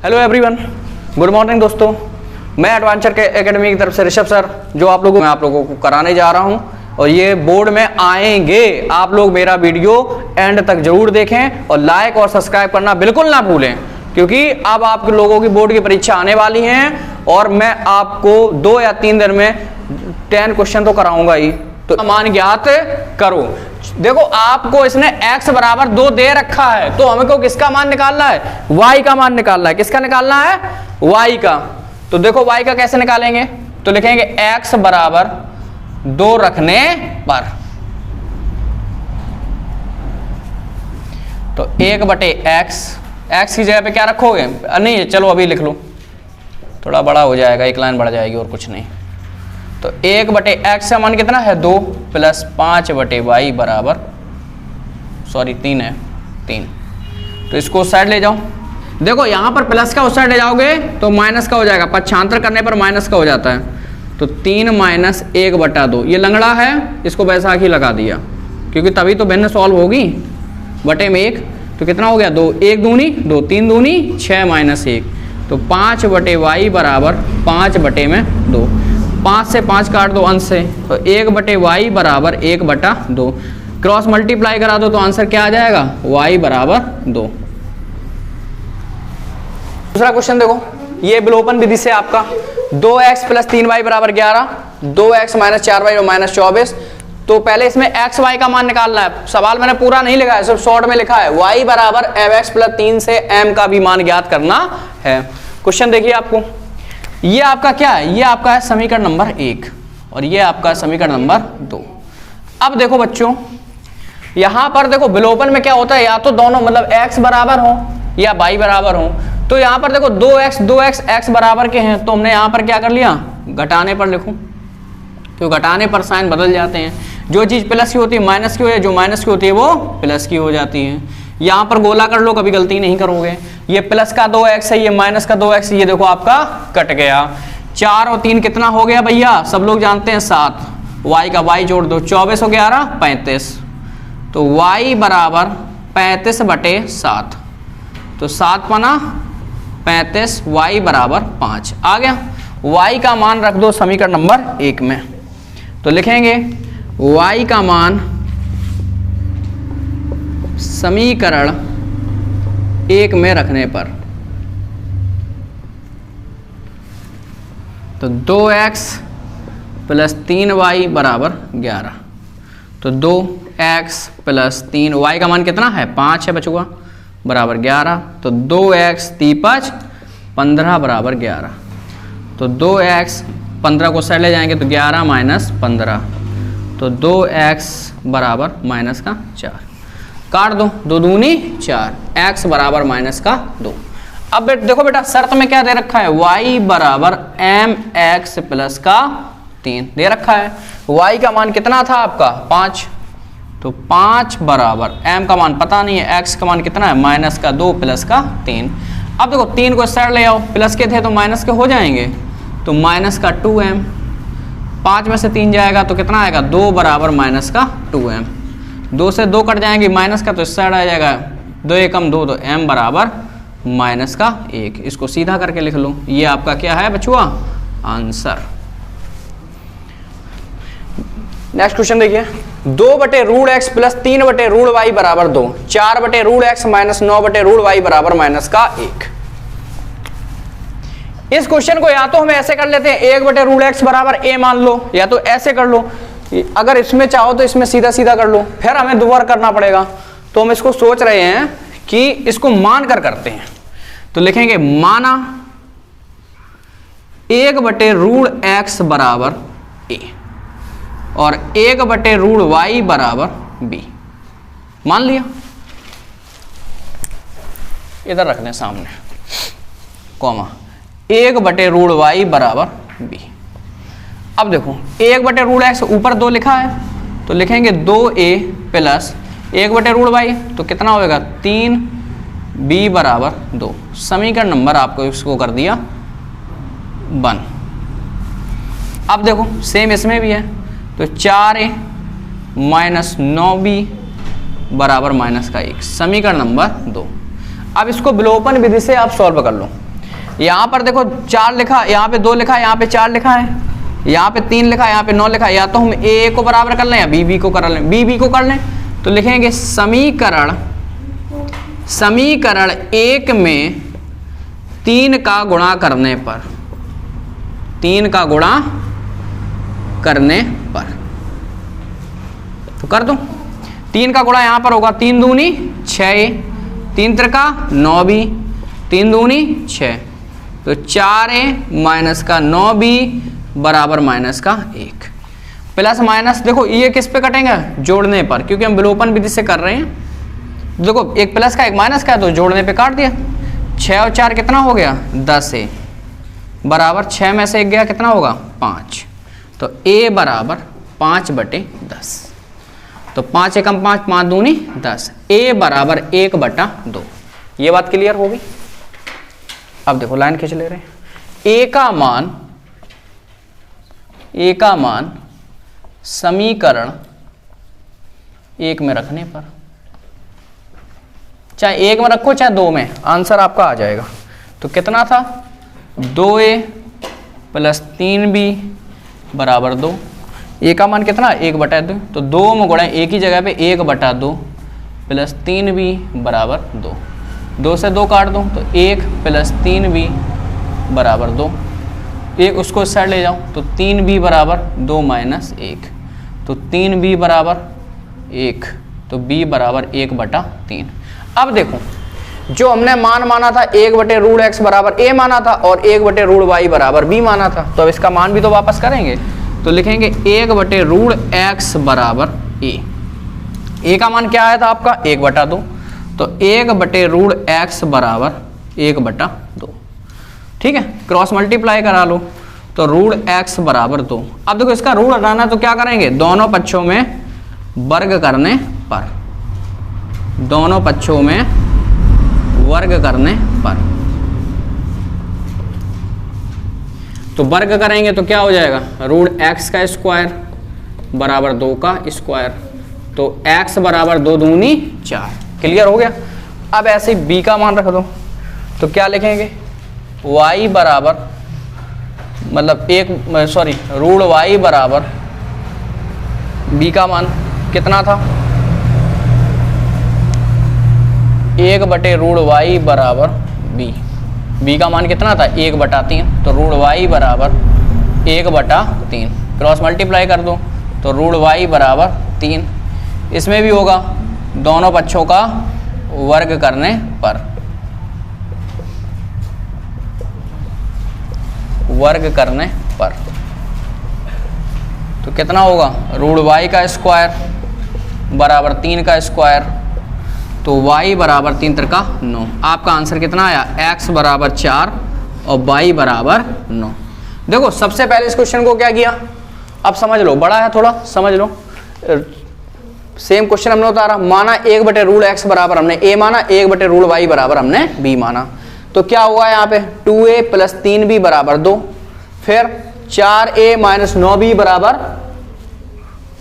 Hello everyone, good morning दोस्तों। मैं adventure के एकेडमी की तरफ से ऋषभ सर जो आप लोगों को कराने जा रहा हूं और ये बोर्ड में आएंगे। आप लोग मेरा वीडियो एंड तक जरूर देखें और लाइक और सब्सक्राइब करना बिल्कुल ना भूलें, क्योंकि अब आप लोगों की बोर्ड की परीक्षा आने वाली है और मैं आपको 2 या 3 दिन में 10 क्वेश्चन तो कराऊंगा ही। तो मान ज्ञात करो। देखो आपको इसने x बराबर 2 दे रखा है, तो हमको किसका मान निकालना है? y का मान निकालना है। किसका निकालना है? y का। तो देखो y का कैसे निकालेंगे, तो लिखेंगे x बराबर 2 रखने पर तो 1/x, x की जगह पे क्या रखोगे? नहीं चलो अभी लिख लो, थोड़ा बड़ा हो जाएगा, एक लाइन बढ़ जाएगी और कुछ नहीं। तो 1/x का मान कितना है? 2 प्लस 5/y बराबर 3 है 3। तो इसको उस साइड ले जाओ। देखो यहाँ पर प्लस का उस साइड ले जाओगे तो माइनस का हो जाएगा, पक्षांतर करने पर माइनस का हो जाता है। तो 3 माइनस 1/2, ये लंगड़ा है, इसको बैसाखी लगा दिया क्योंकि तभी तो भिन्न सॉल्व होगी। बटे में 1 तो कितना हो गया? 2, 1 दूनी 2, 3 दूनी 6 माइनस 1, तो 5/y बराबर 5/2। 5 से 5 काट दो अंश से, तो 1/y बराबर 1/2। क्रॉस मल्टीप्लाई करा दो तो आंसर क्या आ जाएगा? y बराबर 2। दूसरा क्वेश्चन देखो, ये विलोपन विधि से आपका 2x प्लस 3y बराबर 11, 2x माइनस 4y माइनस 24। तो पहले इसमें x y का मान निकालना है। सवाल मैंने पूरा नहीं लिखा है, सिर्फ शॉर्ट में लिखा है y बराबर mx प्लस 3 से m का भी मान ज्ञात करना है। क्वेश्चन देखिए, आपको ये आपका क्या है? ये आपका है समीकरण नंबर 1 और ये आपका समीकरण नंबर 2। अब देखो बच्चों, यहां पर देखो विलोपन में क्या होता है, या तो दोनों मतलब x बराबर हो या y बराबर हो। तो यहां पर देखो 2x x बराबर के हैं, तो हमने यहां पर क्या कर लिया? घटाने पर लिखूं, क्यों? घटाने पर साइन बदल जाते हैं। जो चीज प्लस की होती है माइनस की हो, जो माइनस की होती है वो प्लस की हो जाती है। यहां पर गोला कर लो, कभी गलती नहीं करोगे। ये प्लस का 2x है, ये माइनस का 2x, ये देखो आपका कट गया। 4 और 3 कितना हो गया भैया? सब लोग जानते हैं 7। y का y जोड़ दो, 24 और 11 35। तो y बराबर 35/7, तो 7 पना 35, y बराबर 5 आ गया। y का मान रख दो समीकरण नंबर 1 में, तो लिखेंगे y का मान समीकरण 1 में रखने पर तो 2x प्लस 3y बराबर 11। तो 2x प्लस 3y का मान कितना है? 5 है बचुआ, बराबर 11। तो 2x 3 15 बराबर 11। तो 2x 15 को साइड ले जाएंगे तो 11 माइनस 15, तो 2x बराबर माइनस का 4। काट दो, 2 दूनी 4, x बराबर माइनस का 2। अब देखो बेटा, शर्त में क्या दे रखा है? y बराबर mx प्लस का 3 दे रखा है। y का मान कितना था आपका? 5। तो 5 बराबर m का मान पता नहीं है, x का मान कितना है? माइनस का 2 प्लस का 3। अब देखो 3 को साइड ले आओ, प्लस के थे तो माइनस के हो जाएंगे, तो माइनस का 2m। 5 में से 3 जाएगा तो कितना आएगा? 2 बराबर माइनस का 2m। 2 से 2 कट जाएंगे माइनस का, तो इस साइड आ जाएगा 2 एकम 2, तो m बराबर माइनस का 1। इसको सीधा करके लिख लो, ये आपका क्या है बचुआ? आंसर। नेक्स्ट क्वेश्चन देखिए, 2/√x प्लस 3/√y बराबर 2, 4/√x माइनस 9/√y बराबर माइनस का 1। इस क्वेश्चन को या तो हम ऐसे कर लेते हैं 1/√x बराबर a मान लो, या तो ऐसे कर लो। अगर इसमें चाहो तो इसमें सीधा सीधा कर लो, फिर हमें दोबारा करना पड़ेगा। तो हम इसको सोच रहे हैं कि इसको मान कर करते हैं। तो लिखेंगे माना 1/√x बराबर a और 1/√y बराबर b। मान लिया, इधर रख दें सामने, कॉमा 1/√y बराबर b। अब देखो 1/√x ऊपर 2 लिखा है, तो लिखेंगे 2a प्लस 1/√y, तो कितना होगा? 3b बराबर 2। समीकरण नंबर आपको इसको कर दिया 1। अब देखो सेम इसमें भी है, तो 4a माइनस 9b बराबर माइनस का 1, समीकरण नंबर 2। अब इसको विलोपन विधि से आप सॉल्व कर लो। यहाँ पर देखो 4 लिखा, यहाँ पे 2 लिखा, यहाँ पे 4 लिखा है, यहाँ पे 3 लिखा, यहाँ पे 9 लिखा है। या तो हम ए को बराबर कर लें या बी को कर लें। बी को कर लें तो लिखेंगे समीकरण 1 में 3 का गुणा करने पर, 3 का गुणा करने पर, तो कर दो। 3 का गुणा यहाँ पर होगा 3 दूनी 6, 3 त्रिका 9b, 3 दूनी 6, तो 4a माइनस का 9b बराबर माइनस का 1। प्लस माइनस देखो ये किस पे कटेंगे, जोड़ने पर, क्योंकि हम विलोपन विधि से कर रहे हैं। देखो एक प्लस का एक माइनस का है तो जोड़ने पे काट दिया। 6 और 4 कितना हो गया 10a बराबर 6 में से 1 गया कितना होगा 5, तो a बराबर 5/10, तो 5 एकम 5, 5 दूनी 10, a बराबर 1/2। ये बात क्लियर होगी। अब देखो लाइन खींच ले रहे हैं। a का मान समीकरण 1 में रखने पर, चाहे 1 में रखो चाहे 2 में, आंसर आपका आ जाएगा। तो कितना था 2a + 3b बराबर 2। a का मान कितना 1/2, तो 2 में गुणा एक ही जगह पे 1/2 + 3b बराबर 2। 2 से 2 काट दो तो 1 + 3b बराबर 2। एक उसको इस साइड ले जाओ तो 3b बराबर 2 - 1, तो 3b बराबर 1, तो b बराबर 1/3। अब देखो जो हमने मान माना था 1/√x बराबर a माना था और 1/√y बराबर b माना था, तो अब इसका मान भी तो वापस करेंगे। तो लिखेंगे 1/√x बराबर a। a का मान क्या आया था आपका 1/2, तो 1/√x बराबर 1/2। ठीक है, क्रॉस मल्टीप्लाई करा लो तो √x बराबर 2। अब देखो इसका रूट हटाना तो क्या करेंगे, दोनों पक्षों में वर्ग करने पर, दोनों पक्षों में वर्ग करने पर, तो वर्ग करेंगे तो क्या हो जाएगा √x का स्क्वायर बराबर 2 का स्क्वायर, तो x बराबर 2 दूनी 4। क्लियर हो गया। अब ऐसे ही b का मान रख दो तो क्या लिखेंगे y बराबर मतलब √y बराबर b का मान कितना था 1/√y बराबर b का मान कितना था 1/3, तो √y बराबर 1/3। क्रॉस मल्टीप्लाई कर दो तो √y बराबर 3। इसमें भी होगा दोनों पक्षों का वर्ग करने पर, वर्ग करने पर, तो कितना होगा √y का स्क्वायर बराबर 3 का स्क्वायर, तो y बराबर 3 त्रिका 9। आपका आंसर कितना आया x बराबर 4 और y बराबर 9। देखो सबसे पहले इस क्वेश्चन को क्या किया, अब समझ लो, बड़ा है थोड़ा समझ लो। सेम क्वेश्चन हमने उतारा, माना 1/√x बराबर हमने a माना, 1/√y बराबर हमने b माना, तो क्या हुआ यहाँ पे 2a + 3b बराबर 2, फिर 4a - 9b बराबर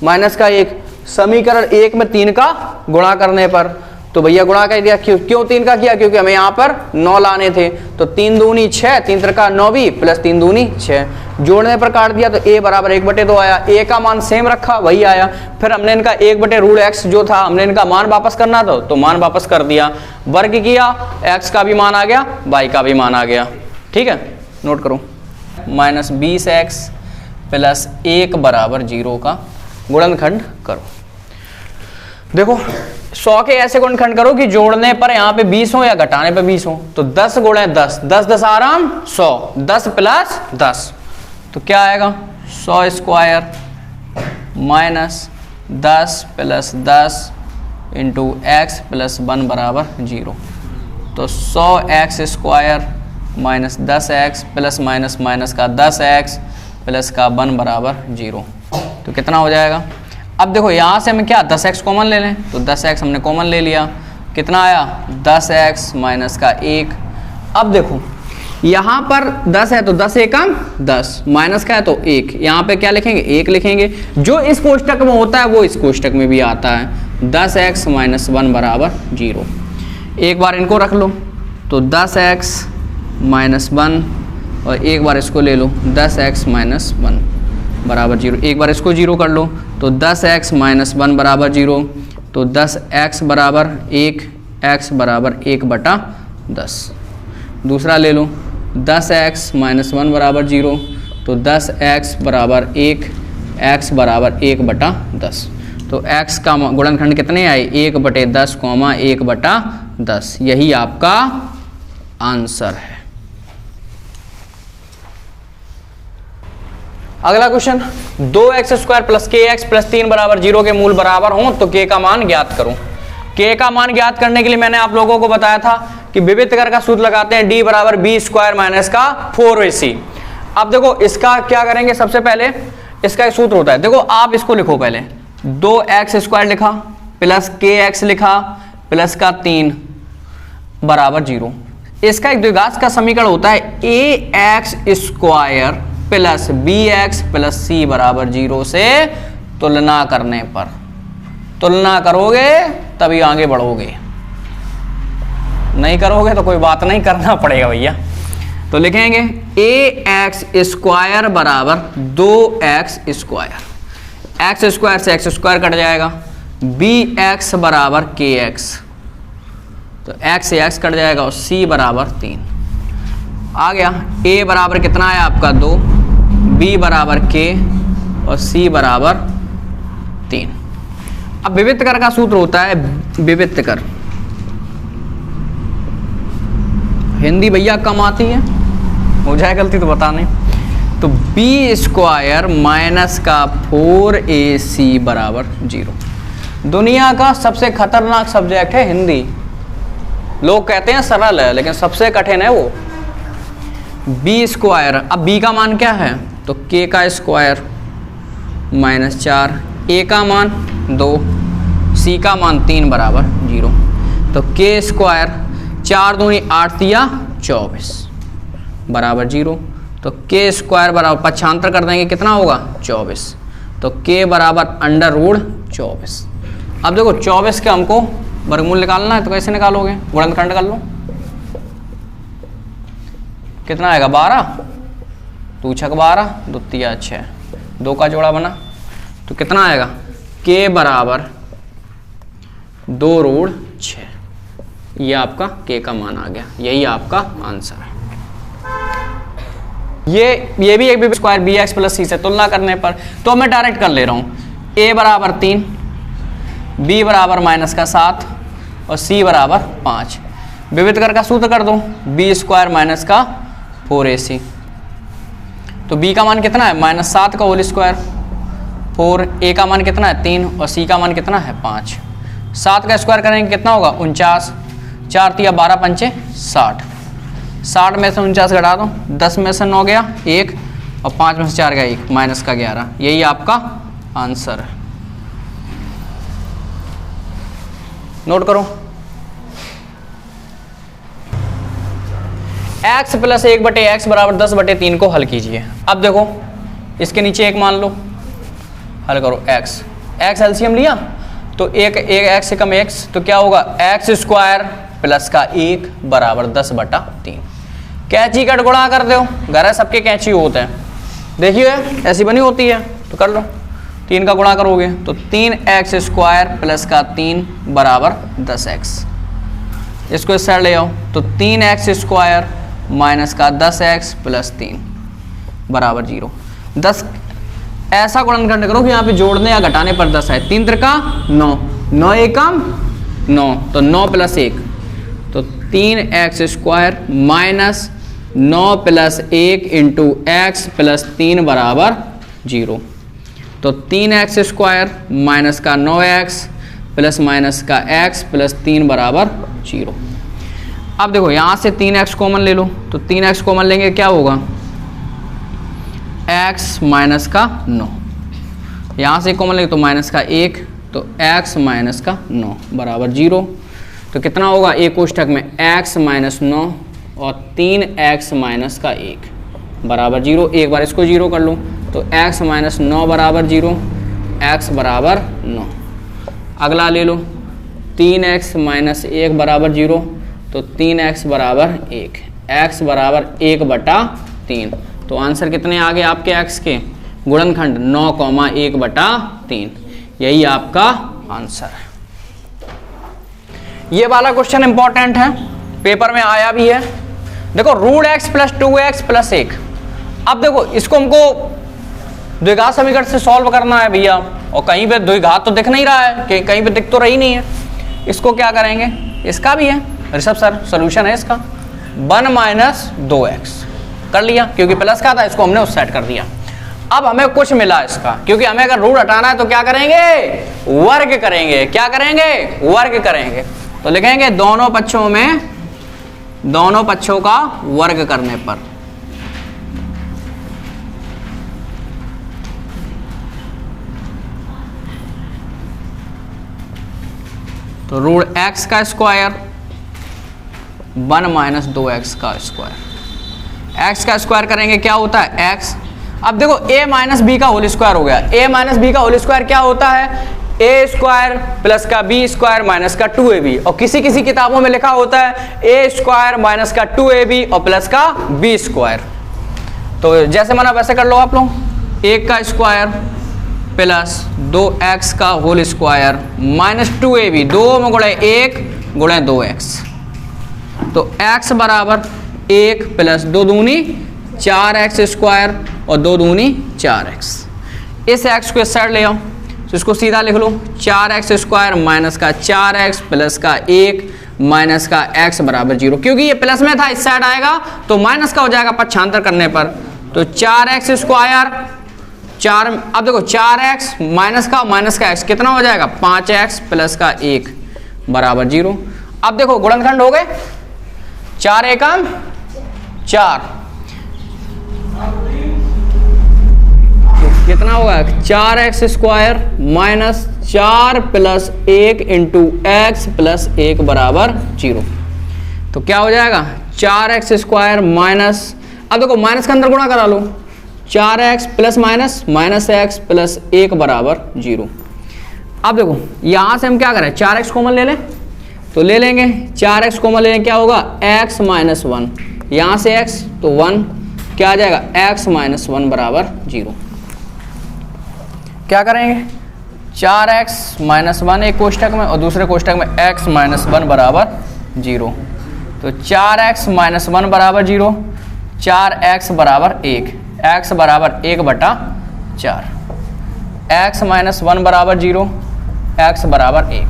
-1। समीकरण 1 में 3 का गुणा करने पर, तो भैया गुणा कर दिया। क्यों 3 का किया, क्योंकि हमें यहाँ पर 9 लाने थे, तो 3 दूनी 6, 3 त्रिका 9b + 3 दूनी 6, जोड़ने पर काट दिया तो a बराबर 1/2 आया। a का मान सेम रखा वही आया। फिर हमने इनका 1/√x जो था हमने इनका मान वापस करना था, तो मान वापस कर दिया, वर्ग किया, x का भी मान आ गया, y का भी मान आ गया। ठीक है, नोट करो -20x + 1 बराबर 0 का गुणनखंड करो। देखो 100 के ऐसे गुणनखंड करो कि जोड़ने पर यहाँ पे 20 हो या घटाने पे 20 हो, तो 10 × 10, 10 10 आराम 100, 10 + 10, तो क्या आएगा 100 स्क्वायर -10 + 10 × x + 1 बराबर 0, तो 100x स्क्वायर -10x ± का 10x + का 1 बराबर 0, तो कितना हो जाएगा। अब देखो यहाँ से हमें क्या 10x कॉमन ले लें, तो 10x हमने कॉमन ले लिया, कितना आया 10x - का 1। अब देखो यहाँ पर 10 है तो 10 एकम 10, माइनस का है तो 1, यहाँ पे क्या लिखेंगे 1 लिखेंगे। जो इस कोष्टक में होता है वो इस कोष्टक में भी आता है, 10x - 1 बराबर 0। एक बार इनको रख लो, तो 10x -1 और एक बार इसको ले लो 10x - 1 बराबर 0। एक बार इसको 0 कर लो तो 10x - 1 बराबर 0, तो 10x बराबर 1, x बराबर 1/10। दूसरा ले लो 10x - 1 बराबर 0, तो 10x बराबर 1, x बराबर 1/10। तो x का गुणनखंड कितने आए 1/10, 1/10। यही आपका आंसर है। अगला क्वेश्चन, 2x² + kx + 3 बराबर 0 के मूल बराबर हों तो k का मान ज्ञात करो। k का मान ज्ञात करने के लिए मैंने आप लोगों को बताया था कि विविध कर का सूत्र लगाते हैं, d बराबर b² - 4ac। अब देखो इसका क्या करेंगे, सबसे पहले इसका एक सूत्र होता है, देखो आप इसको लिखो पहले 2x² लिखा प्लस kx लिखा प्लस का 3 बराबर 0। इसका एक द्विघात का समीकरण होता है ax² plus bx plus c बराबर 0 से तुलना करने पर। तुलना करोगे तभी आगे बढ़ोगे, नहीं करोगे तो कोई बात नहीं, करना पड़ेगा भैया। तो लिखेंगे ax² बराबर 2x², x² से x² कट जाएगा, bx बराबर kx, तो x से x कट जाएगा और c बराबर 3 आ गया। a बराबर कितना है आपका 2, b बराबर k और c बराबर 3। अब विविध कर का सूत्र होता है, विविध कर, हिंदी भैया कम आती है, हो जाए गलती तो बता नहीं, तो b² माइनस का 4ac बराबर 0। दुनिया का सबसे खतरनाक सब्जेक्ट है हिंदी। लोग कहते हैं सरल है लेकिन सबसे कठिन है वो। b², अब b का मान क्या है तो k का स्क्वायर -4, a का मान 2, c का मान 3 बराबर 0। तो k², 4 दूनी 8 दिया 24 बराबर 0। तो k² बराबर पक्षांतर कर देंगे कितना होगा 24, तो k बराबर √24। अब देखो 24 के हमको वर्गमूल निकालना है, तो कैसे निकालोगे, गुणनखंड कर लो, कितना आएगा 12, 2 छक 12, 2 तिया 6, 2 का जोड़ा बना, तो कितना आएगा k बराबर 2√6। ये आपका k का मान आ गया, यही आपका आंसर है। ये भी एक स्क्वायर bx प्लस c से तुलना करने पर, तो मैं डायरेक्ट कर ले रहा हूँ, a बराबर 3, b बराबर -7 और c बराबर 5। विविध कर का सूत्र कर दो, b² - 4ac। तो b का मान कितना है -7 का होल स्क्वायर 4, a का मान कितना है 3 और c का मान कितना है 5। 7 का स्क्वायर करेंगे कितना होगा 49, 4 तिया 12 पंचे 60, 60 में से 49 घटा दो, 10 में से 9 गया 1 और 5 में से 4 गया 1, माइनस का 11। यही आपका आंसर है। नोट करो, x प्लस 1/x बराबर 10/3 को हल कीजिए। अब देखो इसके नीचे एक मान लो, हल करो x एलसीएम लिया तो एक x से कम x, तो क्या होगा x² प्लस का 1 बराबर 10/3। कैंची कट गुणा कर दो, घर है सबके कैंची होते हैं, देखिए ऐसी बनी होती है, तो कर लो, 3 का गुणा करोगे तो 3x² प्लस का 3 बराबर 10x। इसको इस साइड ले आओ तो 3x² माइनस का 10x प्लस 3 बराबर 0। 10 ऐसा गुणनखंड करो कि यहाँ पे जोड़ने या घटाने पर 10 है, 3 त्रिका 9, 9 एकम 9, तो 9 प्लस 1 तो 3x² minus 9 plus 1 into x plus 3 बराबर 0। तो 3x² माइनस का 9x प्लस माइनस का x प्लस 3 बराबर 0। अब देखो यहाँ से 3x कॉमन ले लो, तो 3x कॉमन लेंगे क्या होगा x माइनस का 9, यहाँ से कॉमन लेंगे तो माइनस का 1, तो x माइनस का 9 बराबर 0। तो कितना होगा एक कोष्ठक में x माइनस 9 और 3x माइनस का 1 बराबर 0। एक बार इसको 0 कर लो तो x माइनस 9 बराबर 0, x बराबर 9। अगला ले लो 3x माइनस 1 बराबर 0, तो 3x बराबर 1, x बराबर 1/3। तो आंसर कितने आ गए आपके x के गुणनखंड 9,1/3। यही आपका आंसर है। ये वाला क्वेश्चन इंपॉर्टेंट है, पेपर में आया भी है। देखो √x + 2x + 1। अब देखो इसको हमको द्विघात समीकरण से सॉल्व करना है भैया, और कहीं पे द्विघात तो दिख नहीं रहा है, कहीं पे दिख तो रही नहीं है। इसको क्या करेंगे, इसका भी है ऋषभ सर सोल्यूशन है इसका 1 - 2x कर लिया, क्योंकि प्लस का था इसको हमने उस साइड कर दिया। अब हमें कुछ मिला इसका, क्योंकि हमें अगर रूट हटाना है तो क्या करेंगे, वर्ग करेंगे। क्या करेंगे, वर्ग करेंगे। तो लिखेंगे दोनों पक्षों का वर्ग करने पर। तो √x का स्क्वायर 1 - 2x का स्क्वायर। x का स्क्वायर करेंगे क्या होता है x। अब देखो a - b का होल स्क्वायर हो गया। a - b का होल स्क्वायर क्या होता है, a स्क्वायर प्लस का b स्क्वायर माइनस का 2ab। और किसी किसी किताबों में लिखा होता है a स्क्वायर माइनस का 2ab और प्लस का b स्क्वायर। तो जैसे माना वैसे कर लो आप लोग। 1 का स्क्वायर प्लस 2x का होल स्क्वायर माइनस 2ab, 2 में गुणे 1 गुणे 2x। तो x बराबर 1 प्लस 2 दूनी 4x स्क्वायर और 2 दूनी 4x। इस x को इस साइड ले आओ, तो इसको सीधा लिख लो 4x स्क्वायर माइनस का 4x प्लस का 1 माइनस का x बराबर 0। क्योंकि ये प्लस में था इस साइड आएगा तो माइनस का हो जाएगा पक्षांतर करने पर। तो 4x स्क्वायर 4, अब देखो 4x माइनस का x कितना हो जाएगा 5x प्लस का 1 बराबर 0। अब देखो गुणनखंड हो गए 4 एकम 4, तो कितना होगा 4x square minus 4 plus 1 into x plus 1 बराबर 0। तो क्या हो जाएगा 4x स्क्वायर माइनस, अब देखो माइनस के अंदर गुणा करा लो 4x plus minus x plus 1 बराबर 0। अब देखो यहां से हम क्या करें 4x कॉमन ले लें, तो ले लेंगे 4x कॉमन ले लें, क्या होगा x - 1, यहां से x तो 1, क्या आ जाएगा x - 1 बराबर 0। क्या करेंगे 4x - 1 एक कोष्ठक में और दूसरे कोष्ठक में x - 1 बराबर 0। तो 4x - 1 बराबर 0, 4x बराबर 1, x बराबर 1/4, x - 1 बराबर 0, x बराबर 1।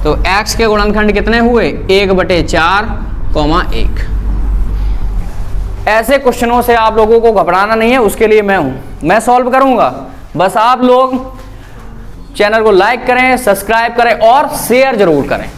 तो x के गुणनखंड कितने हुए 1/4, 1। ऐसे क्वेश्चनों से आप लोगों को घबराना नहीं है, उसके लिए मैं सॉल्व करूंगा। बस आप लोग चैनल को लाइक करें, सब्सक्राइब करें और शेयर जरूर करें।